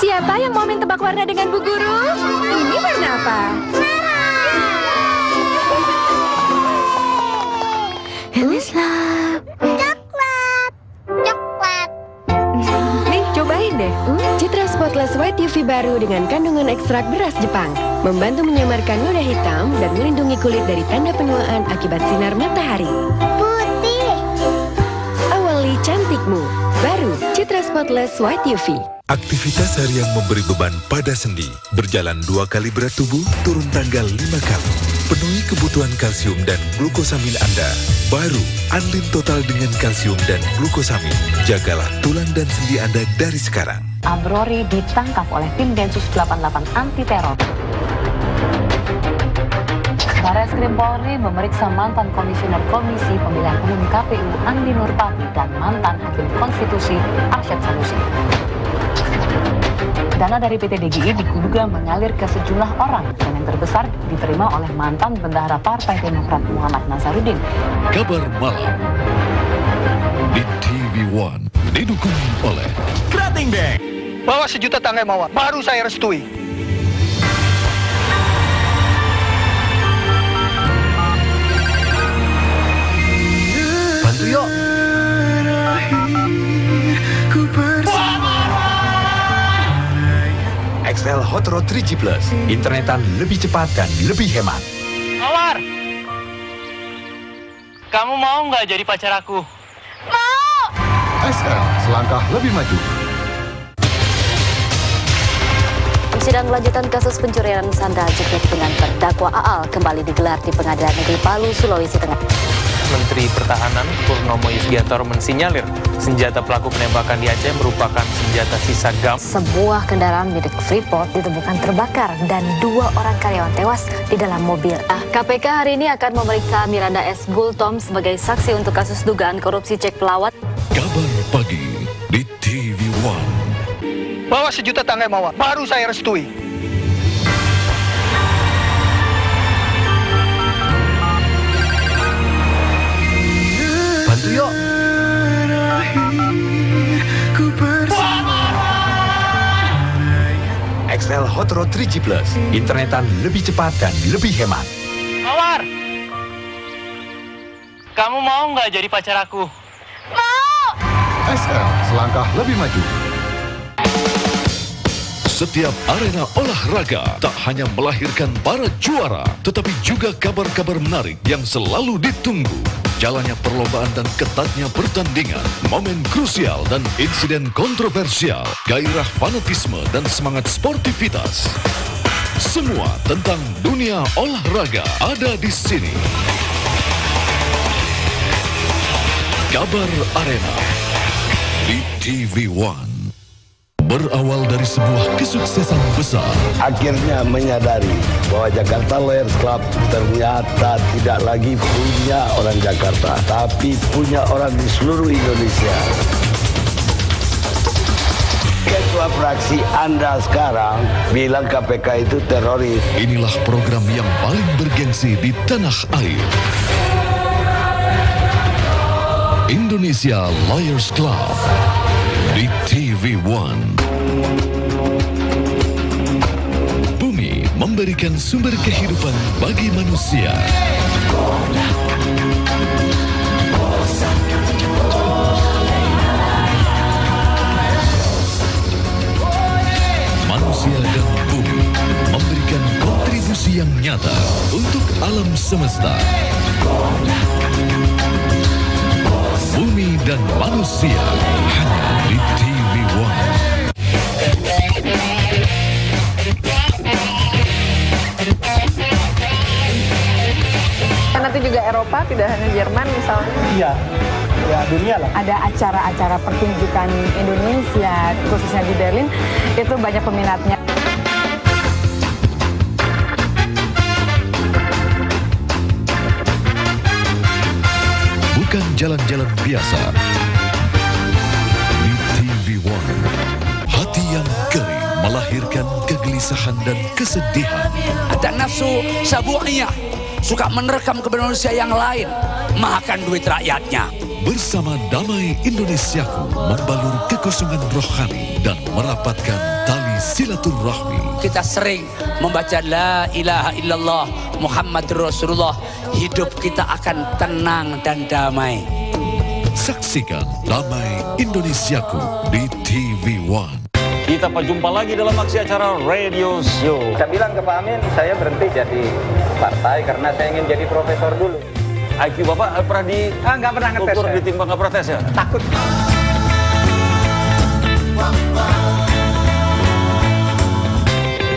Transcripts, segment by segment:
Siapa yang mau main tebak warna dengan Bu Guru? Ini warna apa? Coklat. Coklat. Nih, cobain deh. Citra Spotless White UV baru dengan kandungan ekstrak beras Jepang. Membantu menyamarkan noda hitam dan melindungi kulit dari tanda penuaan akibat sinar matahari. Putih. Awali cantikmu. Baru Citra Spotless White UV. Aktivitas harian memberi beban pada sendi. Berjalan 2 kali berat tubuh, turun tangga 5 kali. Penuhi kebutuhan kalsium dan glukosamin Anda. Baru Anlin Total dengan kalsium dan glukosamin. Jagalah tulang dan sendi Anda dari sekarang. Abrori ditangkap oleh tim Densus 88 anti teror. Barreskrim Polri memeriksa mantan Komisioner Komisi Pemilihan Umum KPU Andi Nurpati dan mantan Hakim Konstitusi Arsyad Sanusi. Dana dari PT DGI diduga mengalir ke sejumlah orang dan yang terbesar diterima oleh mantan bendahara Partai Demokrat Muhammad Nazarudin. Kabar malam di TV One didukung oleh Krating Bank. Bawa 1 juta tanggai mawar, baru saya restui. Bantu yuk. XL Hot Rod 3G Plus, internetan lebih cepat dan lebih hemat. Mawar, kamu mau nggak jadi pacar aku? XL, selangkah lebih maju. Sidang lanjutan kasus pencurian sandal jepit dengan terdakwa Aal kembali digelar di Pengadilan Negeri Palu, Sulawesi Tengah. Menteri Pertahanan Purnomo Yusgianto mensinyalir senjata pelaku penembakan di Aceh merupakan senjata sisa GAM. Sebuah kendaraan milik Freeport ditemukan terbakar dan 2 orang karyawan tewas di dalam mobil. KPK hari ini akan memeriksa Miranda S. Gultom sebagai saksi untuk kasus dugaan korupsi cek pelawat. Kabar Pagi di TV One. Bawa 1 juta tanggai mawar, baru saya restui. Bantu yuk. XL Hot Rod 3G Plus, internetan lebih cepat dan lebih hemat. Mawar, kamu mau nggak jadi pacar aku? XL, selangkah lebih maju. Setiap arena olahraga tak hanya melahirkan para juara, tetapi juga kabar-kabar menarik yang selalu ditunggu. Jalannya perlombaan dan ketatnya pertandingan, momen krusial dan insiden kontroversial, gairah fanatisme dan semangat sportivitas. Semua tentang dunia olahraga ada di sini. Kabar Arena di TV One. Berawal dari sebuah kesuksesan besar, akhirnya menyadari bahwa Jakarta Lawyers Club ternyata tidak lagi punya orang Jakarta, tapi punya orang di seluruh Indonesia. Ketua fraksi Anda sekarang bilang KPK itu teroris. Inilah program yang paling bergengsi di tanah air. Indonesia Lawyers Club di TV One. Bumi memberikan sumber kehidupan bagi manusia. Manusia dan bumi memberikan kontribusi yang nyata untuk alam semesta. Bumi dan manusia hanya di TV One. Nanti juga Eropa, tidak hanya Jerman misalnya. Iya, ya dunia lah. Ada acara-acara pertunjukan Indonesia, khususnya di Berlin, itu banyak peminatnya. Bukan jalan-jalan biasa. Di TV One, hati yang kering melahirkan kegelisahan dan kesedihan. Ada nafsu sabu'iyah, suka menerkam kebenaran manusia yang lain, makan duit rakyatnya. Bersama Damai Indonesiaku membalur kekosongan rohani dan merapatkan tali silaturahmi. Kita sering membaca La ilaha illallah Muhammadur Rasulullah. Hidup kita akan tenang dan damai. Saksikan Damai Indonesiaku di TV One. Kita berjumpa lagi dalam aksi acara Radio Show. Saya bilang ke Pak Amin, saya berhenti jadi partai karena saya ingin jadi profesor dulu. IQ Bapak pernah Nggak pernah ngetes. ukur saya. ditimbang nggak protes ya? Takut.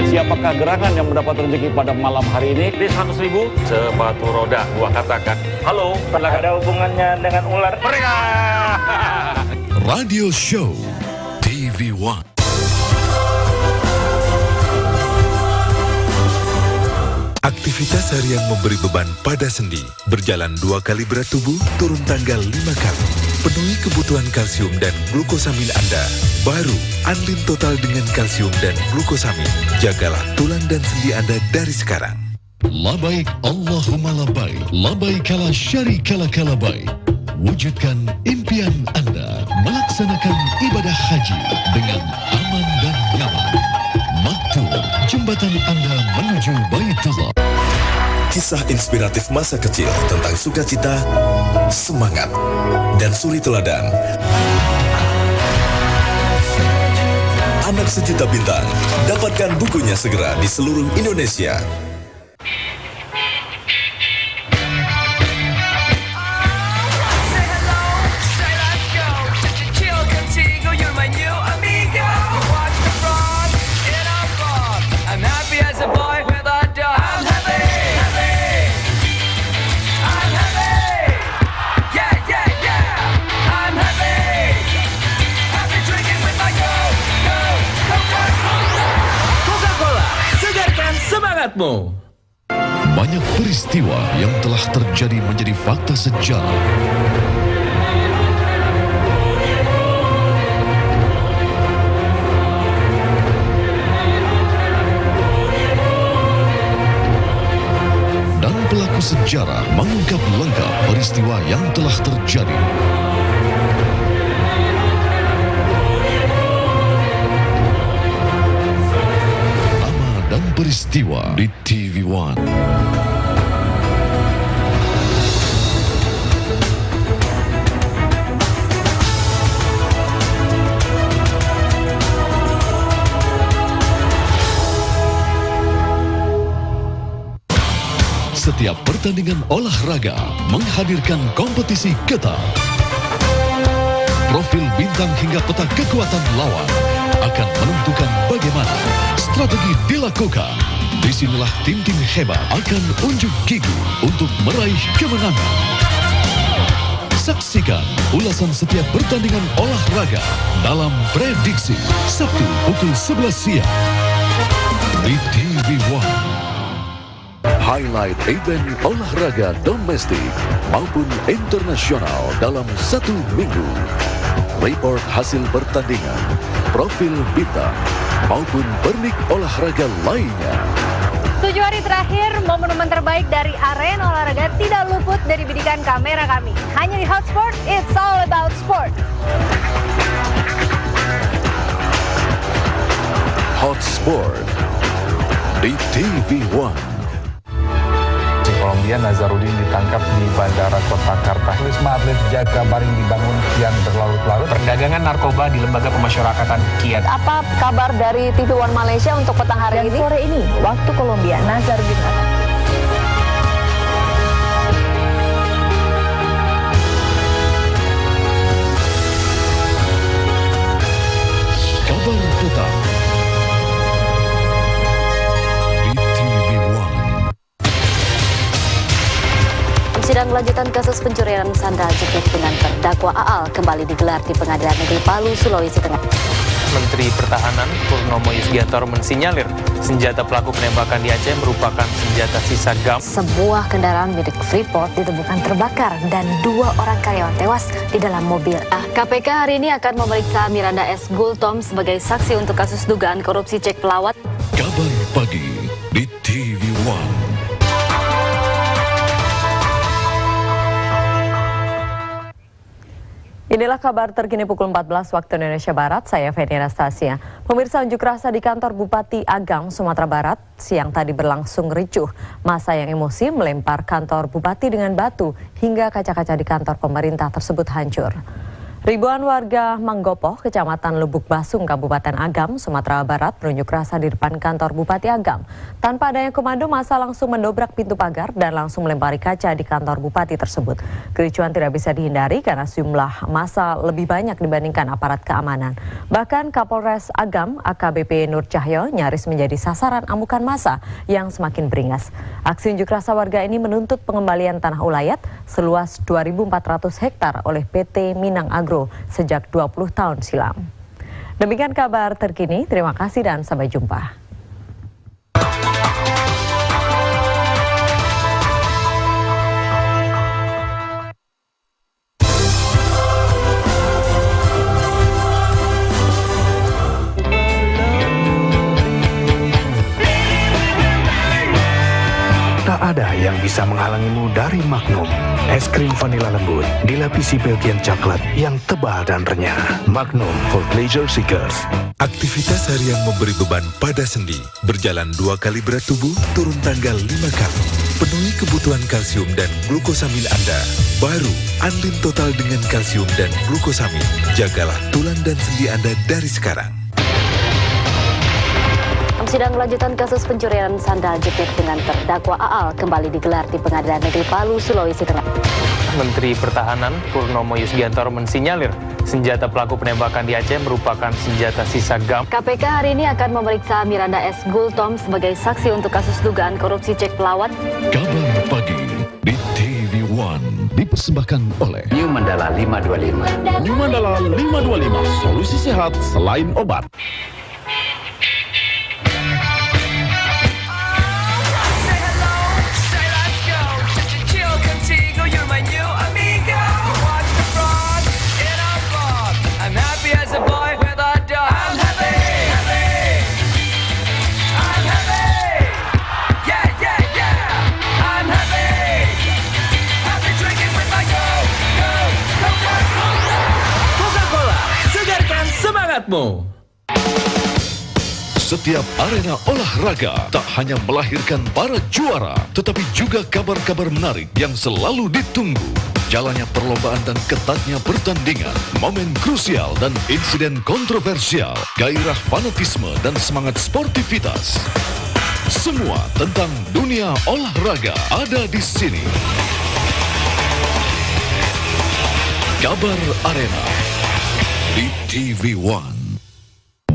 Siapakah gerangan yang mendapat rezeki pada malam hari ini? Di 100.000 sepatu roda. Gua katakan, halo, silakan. Ada hubungannya dengan ular. Mereka. Radio Show TV One. Aktivitas harian memberi beban pada sendi. Berjalan 2 kali berat tubuh, turun tanggal 5 kali. Penuhi kebutuhan kalsium dan glukosamin Anda. Baru, Anlin Total dengan kalsium dan glukosamin. Jagalah tulang dan sendi Anda dari sekarang. Labaik Allahumma labaik, labaikala syarikala kalabaik. Wujudkan impian Anda melaksanakan ibadah haji dengan aman dan nyaman. Maktur, jembatan Anda menuju Baitullah. Kisah inspiratif masa kecil tentang sukacita, semangat, dan suri teladan. Anak Sejuta Bintang, dapatkan bukunya segera di seluruh Indonesia. Banyak peristiwa yang telah terjadi menjadi fakta sejarah. Dan pelaku sejarah mengungkap lengkap peristiwa yang telah terjadi. Peristiwa di TV One. Setiap pertandingan olahraga menghadirkan kompetisi ketat. Profil bintang hingga peta kekuatan lawan akan menentukan bagaimana strategi dilakukan. Disinilah tim-tim hebat akan unjuk gigi untuk meraih kemenangan. Saksikan ulasan setiap pertandingan olahraga dalam Prediksi Sabtu pukul 11 siang di TV One. Highlight event olahraga domestik maupun internasional dalam satu minggu. Report hasil pertandingan, profil bintang, maupun pernik olahraga lainnya. 7 hari terakhir, momen-momen terbaik dari arena olahraga tidak luput dari bidikan kamera kami. Hanya di Hotspot, it's all about sport. Hotspot di TV One. Kolombia Nazarudin ditangkap di Bandara Kota Kartagena. Wisma Atlet Jakabaring dibangun kian berlarut-larut. Perdagangan narkoba di Lembaga Pemasyarakatan kian. Apa kabar dari TV One Malaysia untuk petang hari ini? Sore ini, waktu Kolombia, Nazarudin Kabar petang di TV One. Sidang lanjutan kasus pencurian sandal jepit dengan terdakwa Aal kembali digelar di Pengadilan Negeri Palu, Sulawesi Tengah. Menteri Pertahanan Purnomo Yusgiantoro mensinyalir senjata pelaku penembakan di Aceh merupakan senjata sisa GAM. Sebuah kendaraan milik Freeport ditemukan terbakar dan 2 orang karyawan tewas di dalam mobil. KPK hari ini akan memeriksa Miranda S. Gultom sebagai saksi untuk kasus dugaan korupsi cek pelawat. Kabar pagi di TV One. Inilah kabar terkini pukul 14 waktu Indonesia Barat, saya Feni Anastasia. Pemirsa, unjuk rasa di kantor Bupati Agam, Sumatera Barat, siang tadi berlangsung ricuh. Massa yang emosi melempar kantor Bupati dengan batu hingga kaca-kaca di kantor pemerintah tersebut hancur. Ribuan warga Manggopoh, Kecamatan Lubuk Basung, Kabupaten Agam, Sumatera Barat berunjuk rasa di depan kantor Bupati Agam. Tanpa adanya komando, massa langsung mendobrak pintu pagar dan langsung melempari kaca di kantor Bupati tersebut. Kericuan tidak bisa dihindari karena jumlah massa lebih banyak dibandingkan aparat keamanan. Bahkan Kapolres Agam, AKBP Nur Cahyo, nyaris menjadi sasaran amukan massa yang semakin beringas. Aksi unjuk rasa warga ini menuntut pengembalian tanah ulayat seluas 2.400 hektar oleh PT Minang Agro sejak 20 tahun silam. Demikian kabar terkini, terima kasih dan sampai jumpa. Tak ada yang bisa menghalangimu dari Magnum. Es krim vanila lembut, dilapisi Belgian coklat yang tebal dan renyah. Magnum for pleasure seekers. Aktivitas harian memberi beban pada sendi. Berjalan 2 kali berat tubuh, turun tangga 5 kali. Penuhi kebutuhan kalsium dan glukosamin Anda. Baru, Anlin Total dengan kalsium dan glukosamin. Jagalah tulang dan sendi Anda dari sekarang. Sidang lanjutan kasus pencurian sandal jepit dengan terdakwa Aal kembali digelar di Pengadilan Negeri Palu, Sulawesi Tengah. Menteri Pertahanan Purnomo Yusgiantoro mensinyalir senjata pelaku penembakan di Aceh merupakan senjata sisa GAM. KPK hari ini akan memeriksa Miranda S. Gultom sebagai saksi untuk kasus dugaan korupsi cek pelawat. Kabar pagi di TV One dipersembahkan oleh New Mandala 525. New Mandala 525, solusi sehat selain obat. Setiap arena olahraga tak hanya melahirkan para juara, tetapi juga kabar-kabar menarik yang selalu ditunggu. Jalannya perlombaan dan ketatnya pertandingan, momen krusial dan insiden kontroversial, gairah fanatisme dan semangat sportivitas. Semua tentang dunia olahraga ada di sini. Kabar Arena di TV One.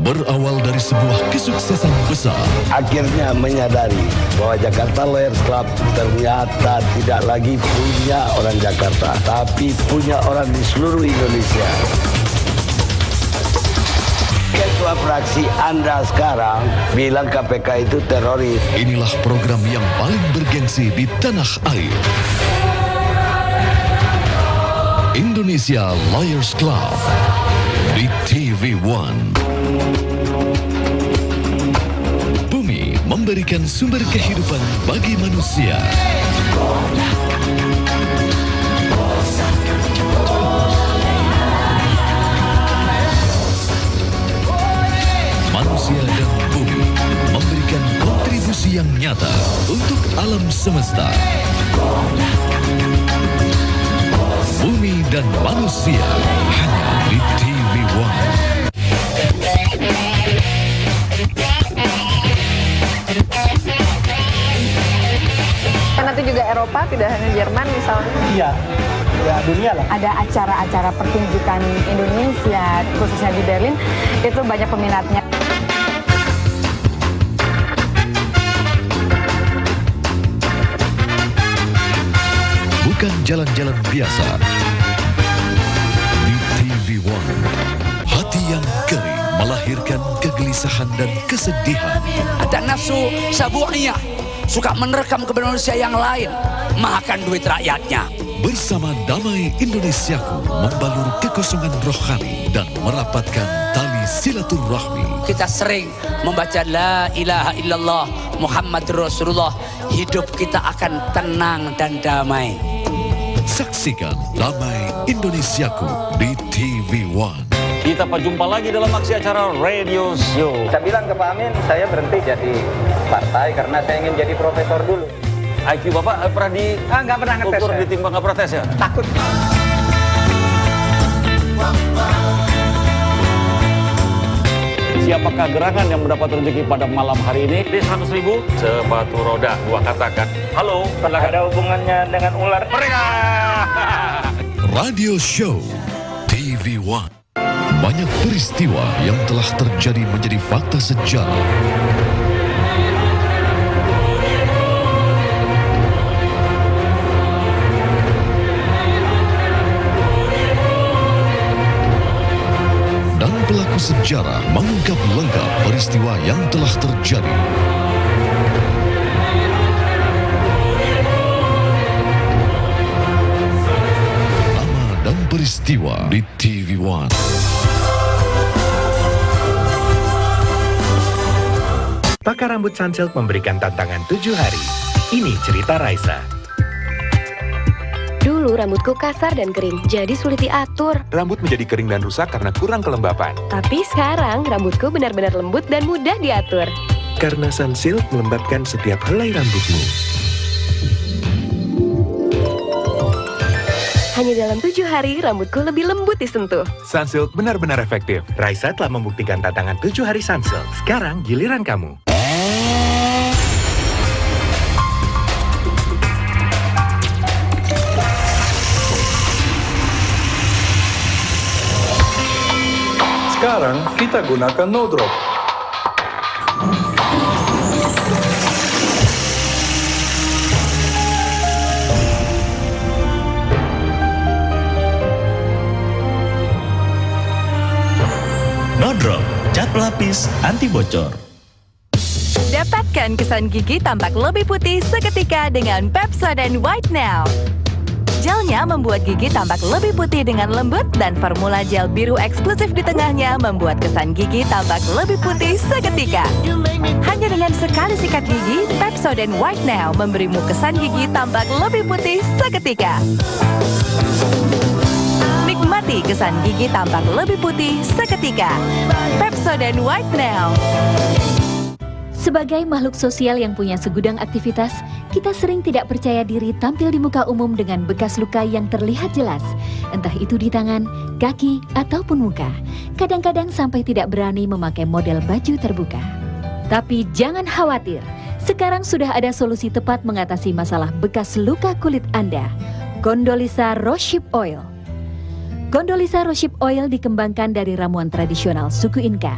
Berawal dari sebuah kesuksesan besar. Akhirnya menyadari bahwa Jakarta Lawyers Club ternyata tidak lagi punya orang Jakarta, tapi punya orang di seluruh Indonesia. Ketua fraksi Anda sekarang bilang KPK itu teroris. Inilah program yang paling bergengsi di tanah air. Indonesia Lawyers Club di TV One. Bumi memberikan sumber kehidupan bagi manusia. Manusia dan bumi memberikan kontribusi yang nyata untuk alam semesta. Bumi dan manusia hanya di TV One. Kan nanti juga Eropa, tidak hanya Jerman misalnya. Iya, ya dunia lah. Ada acara-acara pertunjukan Indonesia, khususnya di Berlin, itu banyak peminatnya. Bukan jalan-jalan biasa. Di TV One, hati yang kering melahirkan kegelisahan dan kesedihan. Ada nafsu sabu'iyah, suka menerkam kebenaran manusia yang lain, makan duit rakyatnya. Bersama Damai Indonesiaku membalur kekosongan rohani dan merapatkan tali silaturahmi. Kita sering membaca La ilaha illallah Muhammad Rasulullah, hidup kita akan tenang dan damai. Saksikan Damai Indonesiaku di TV One. Kita jumpa lagi dalam aksi acara Radio Show. Saya bilang ke Pak Amin, saya berhenti jadi partai karena saya ingin jadi profesor dulu. IQ Bapak pernah nggak pernah ngetes. ukur ditimbang nggak pernah tes ya? Takut. Siapakah gerangan yang mendapat rezeki pada malam hari ini? Di 100.000 sepatu roda. Gua katakan, halo. Ada hubungannya dengan ular. Mereka. Radio Show TV One. Banyak peristiwa yang telah terjadi menjadi fakta sejarah. Dan pelaku sejarah mengungkap lengkap peristiwa yang telah terjadi. Nama dan peristiwa di TV One. Pakar rambut Sunsilk memberikan tantangan 7 hari. Ini cerita Raisa. Dulu rambutku kasar dan kering, jadi sulit diatur. Rambut menjadi kering dan rusak karena kurang kelembapan. Tapi sekarang rambutku benar-benar lembut dan mudah diatur. Karena Sunsilk melembabkan setiap helai rambutmu. Hanya dalam 7 hari, rambutku lebih lembut disentuh. Sunsilk benar-benar efektif. Raisa telah membuktikan tantangan 7 hari Sunsilk. Sekarang giliran kamu. Sekarang kita gunakan no drop. No drop, cat pelapis anti bocor. Dapatkan kesan gigi tampak lebih putih seketika dengan Pepsodent White Now. Gelnya membuat gigi tampak lebih putih dengan lembut dan formula gel biru eksklusif di tengahnya membuat kesan gigi tampak lebih putih seketika. Hanya dengan sekali sikat gigi, Pepsodent White Now memberimu kesan gigi tampak lebih putih seketika. Nikmati kesan gigi tampak lebih putih seketika. Pepsodent White Now. Sebagai makhluk sosial yang punya segudang aktivitas, kita sering tidak percaya diri tampil di muka umum dengan bekas luka yang terlihat jelas, entah itu di tangan, kaki, ataupun muka. Kadang-kadang sampai tidak berani memakai model baju terbuka. Tapi jangan khawatir, sekarang sudah ada solusi tepat mengatasi masalah bekas luka kulit Anda. Condoleezza Rosehip Oil. Condoleezza Rosehip Oil dikembangkan dari ramuan tradisional suku Inka.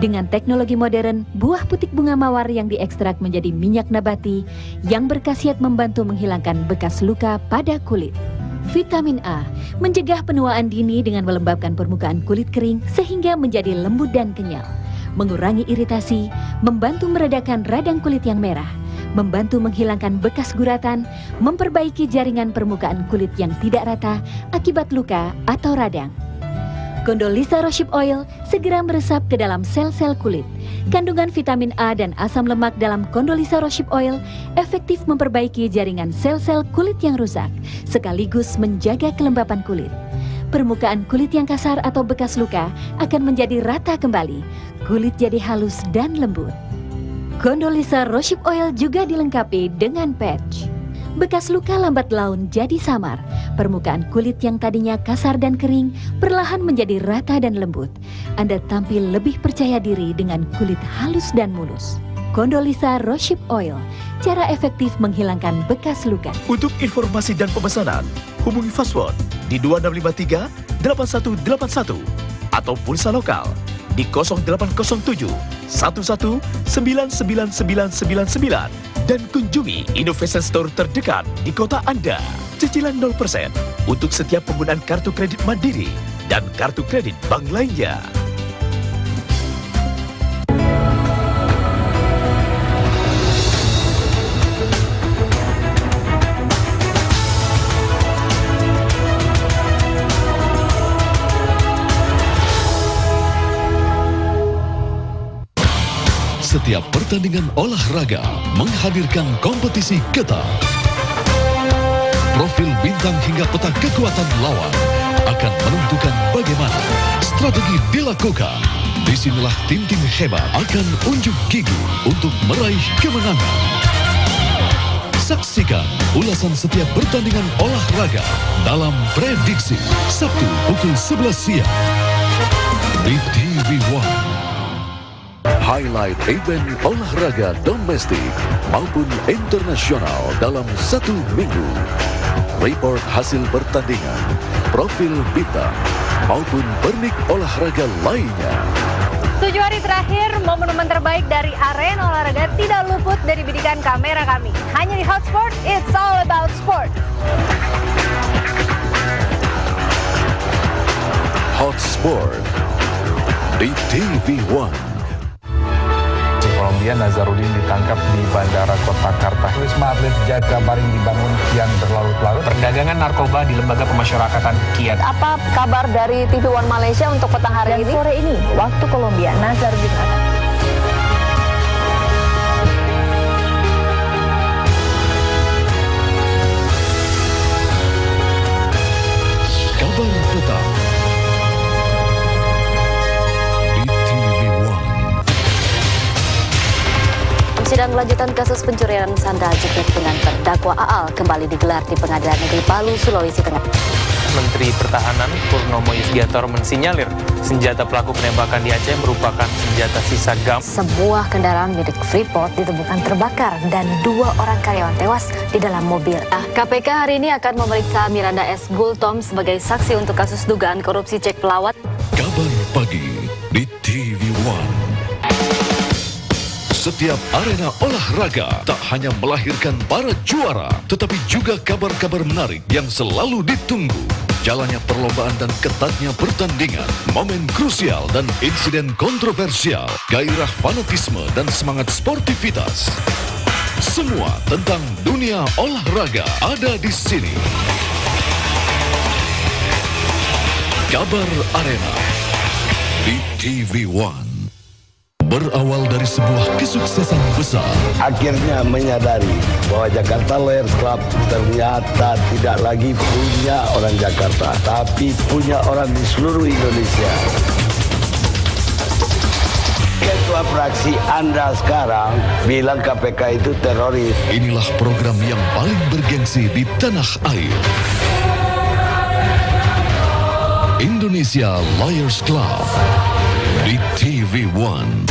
Dengan teknologi modern, buah putik bunga mawar yang diekstrak menjadi minyak nabati yang berkhasiat membantu menghilangkan bekas luka pada kulit. Vitamin A mencegah penuaan dini dengan melembabkan permukaan kulit kering sehingga menjadi lembut dan kenyal. Mengurangi iritasi, membantu meredakan radang kulit yang merah, membantu menghilangkan bekas guratan, memperbaiki jaringan permukaan kulit yang tidak rata akibat luka atau radang. Condoleezza Rosehip Oil segera meresap ke dalam sel-sel kulit. Kandungan vitamin A dan asam lemak dalam Condoleezza Rosehip Oil efektif memperbaiki jaringan sel-sel kulit yang rusak, sekaligus menjaga kelembapan kulit. Permukaan kulit yang kasar atau bekas luka akan menjadi rata kembali, kulit jadi halus dan lembut. Condoleezza Rosehip Oil juga dilengkapi dengan patch. Bekas luka lambat laun jadi samar. Permukaan kulit yang tadinya kasar dan kering perlahan menjadi rata dan lembut. Anda tampil lebih percaya diri dengan kulit halus dan mulus. Condoleezza Rosehip Oil, cara efektif menghilangkan bekas luka. Untuk informasi dan pemesanan, hubungi Fastword di 2653 8181 atau pulsa lokal di 0807 11 99999 dan kunjungi Innovation Store terdekat di kota Anda. Cicilan 0% untuk setiap penggunaan kartu kredit Mandiri dan kartu kredit bank lainnya. Setiap pertandingan olahraga menghadirkan kompetisi ketat. Profil bintang hingga peta kekuatan lawan akan menentukan bagaimana strategi dilakukan. Disinilah tim-tim hebat akan unjuk gigi untuk meraih kemenangan. Saksikan ulasan setiap pertandingan olahraga dalam Prediksi Sabtu pukul 11 siang di TV One. Highlight event olahraga domestik maupun internasional dalam satu minggu. Report hasil pertandingan, profil bintang, maupun pernik olahraga lainnya. 7 hari terakhir, momen-momen terbaik dari arena olahraga tidak luput dari bidikan kamera kami. Hanya di Hotspot, it's all about sport. Hotspot di TV One. Kolombia Nazarudin ditangkap di Bandara Kota Kartagena. Wisma Atlet Jakabaring dibangun kian berlarut-larut. Perdagangan narkoba di Lembaga Pemasyarakatan kiat. Apa kabar dari TV One Malaysia untuk petang hari ini? Sore ini, waktu Kolombia, Nazarudin akan Kabar petang di TV One. Sidang lanjutan kasus pencurian sandal jepit dengan terdakwa Aal kembali digelar di Pengadilan Negeri Palu, Sulawesi Tengah. Menteri Pertahanan Purnomo Yusgiantor mensinyalir senjata pelaku penembakan di Aceh merupakan senjata sisa GAM. Sebuah kendaraan milik Freeport ditemukan terbakar dan 2 orang karyawan tewas di dalam mobil. KPK hari ini akan memeriksa Miranda S. Gultom sebagai saksi untuk kasus dugaan korupsi cek pelawat. Kabar pagi di TV One. Setiap arena olahraga tak hanya melahirkan para juara, tetapi juga kabar-kabar menarik yang selalu ditunggu. Jalannya perlombaan dan ketatnya pertandingan, momen krusial dan insiden kontroversial, gairah fanatisme dan semangat sportivitas. Semua tentang dunia olahraga ada di sini. Kabar Arena di TV One. Berawal dari sebuah kesuksesan besar. Akhirnya menyadari bahwa Jakarta Lawyers Club ternyata tidak lagi punya orang Jakarta, tapi punya orang di seluruh Indonesia. Ketua fraksi Anda sekarang bilang KPK itu teroris. Inilah program yang paling bergengsi di tanah air. Indonesia Lawyers Club di TV One.